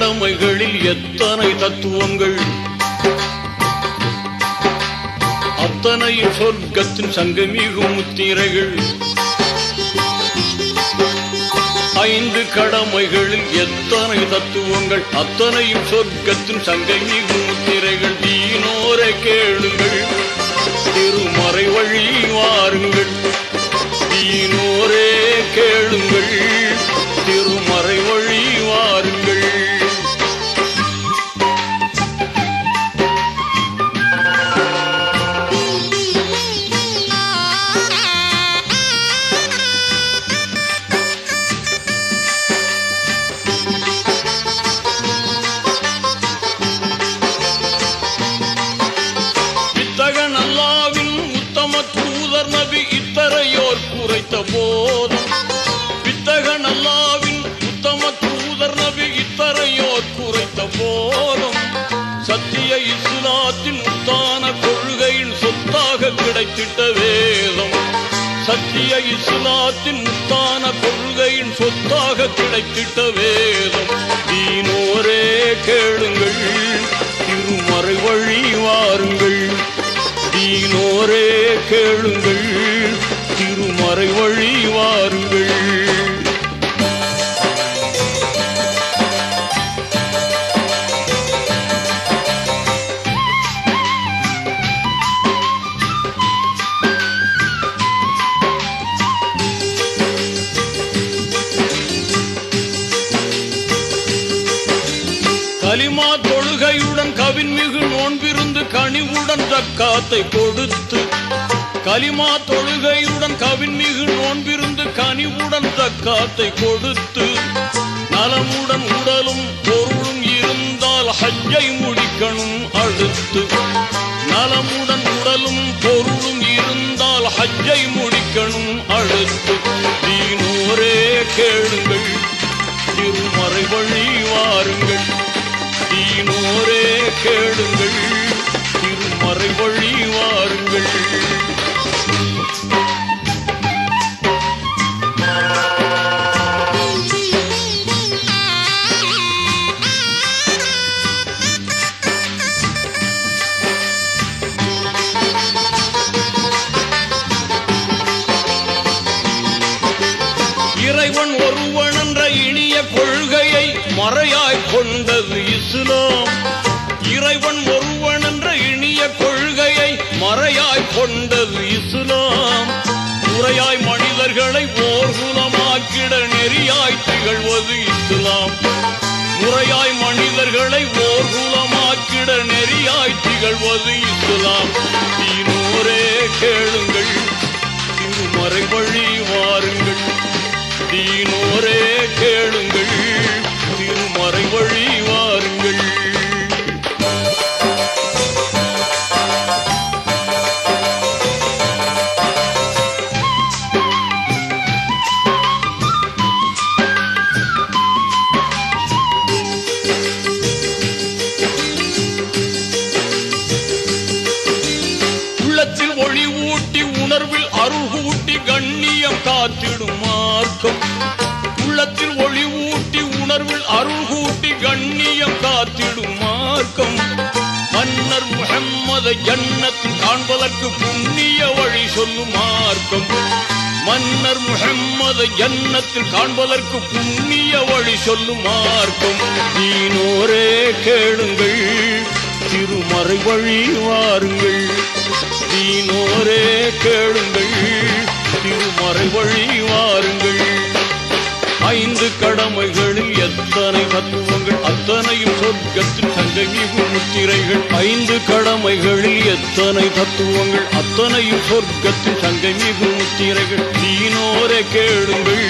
கடமைகளில் எத்தனை தத்துவங்கள், அத்தனையும் சொர்க்கத்தின் சங்கமிகும் முத்திரைகள். 5 கடமைகளில் எத்தனை தத்துவங்கள், அத்தனையும் சொர்க்கத்தின் சங்கமிகும் முத்திரைகள். தீனோரை கேளுங்கள், திருமறை வழி வாருங்கள். தீனோரே கேளுங்கள், திருமறை வழி வாருங்கள். வித்தகன் அல்லாவின் உத்தம தூதர் நபி இத்தரையோர் குறைத்த போதும், வித்தகன் அல்லாவின் உத்தம தூதர் நபி இத்தரையோர் குறைத்த போதும், சத்திய இஸ்லாத்தின் உத்தான கொள்கையின் சொத்தாக கிடைத்திட்ட வேதம், சத்திய இஸ்லாத்தின் உத்தான கொள்கையின் சொத்தாக கிடைத்திட்ட வேதம். தீனோரே கேளுங்கள், திருமறை வழி வாருங்கள். தீனோரே கேளுங்கள், திருமறை வழி வாருங்கள். கலிமா தொழுகையுடன் கவின்மிகு நோன்பிருந்து கனிவுடன் ஜக்காத்தை கொடுத்து, கலிமா தொழுகையுடன் கவின்மிகு நோன்பிருந்து கனிவுடன் ஜக்காத்தை கொடுத்து, நலமுடன் உடலும் பொருளும் இருந்தால் ஹஜ்ஜை முடிக்கணும் அடுத்து. நலமுடன் உடலும் பொருளும் இருந்தால் ஹஜ்ஜை முடிக்கணும் அடுத்து. தீனோரே கேளுங்கள், திருமறை வழி வாருங்கள். தீனோரே கேளுங்கள், திருமறை வழி வாருங்கள். இறைவன் ஒருவன் என்ற இனிய கொள்கையை மறையாய் கொண்டது இஸ்லாம். இறைவன் ஒருவன் என்ற இனிய கொள்கையை மறையாய் கொண்டது இஸ்லாம். முறையாய் மனிதர்களை ஓர்குலமாக்கிட நெறியாய் திகழ்வது இஸ்லாம். முறையாய் மனிதர்களை ஓர்குலமாக்கிட நெறியாய் திகழ்வது இஸ்லாம். தீனோரே கேளுங்கள், திருமறை வழி வாருங்கள். தீனோரே கேளுங்கள், திருமறை வழி வாருங்கள். உள்ளத்தில் ஒளி ஊட்டி உணர்வில் அருள் ஊட்டி கண்ணியம் காத்திடும் மார்க்கம். உள்ளத்தில் ஒளி ஊட்டி உணர்வில் அருள் கூட்டி கண்ணியம் காத்திடும் மார்க்கம். மன்னர் முஹம்மதை ஜன்னத்தில் காண்பதற்கு புண்ணிய வழி சொல்லும் மார்க்கம். மன்னர் முஹம்மதை ஜன்னத்தில் காண்பதற்கு புண்ணிய வழி சொல்லும் மார்க்கம். தீனோரே கேளுங்கள், திருமறை வழி வாருங்கள். தீனோரே கேளுங்கள், திருமறை வழி வாருங்கள். 5 கடமைகளில் எத்தனை தத்துவங்கள், அத்தனையும் சொர்க்கத்தின் சங்கமிகும் முத்திரைகள். 5 கடமைகளில் எத்தனை தத்துவங்கள், அத்தனையும் சொர்க்கத்தின் சங்கமிகும் முத்திரைகள். தீனோரே கேளுங்கள்,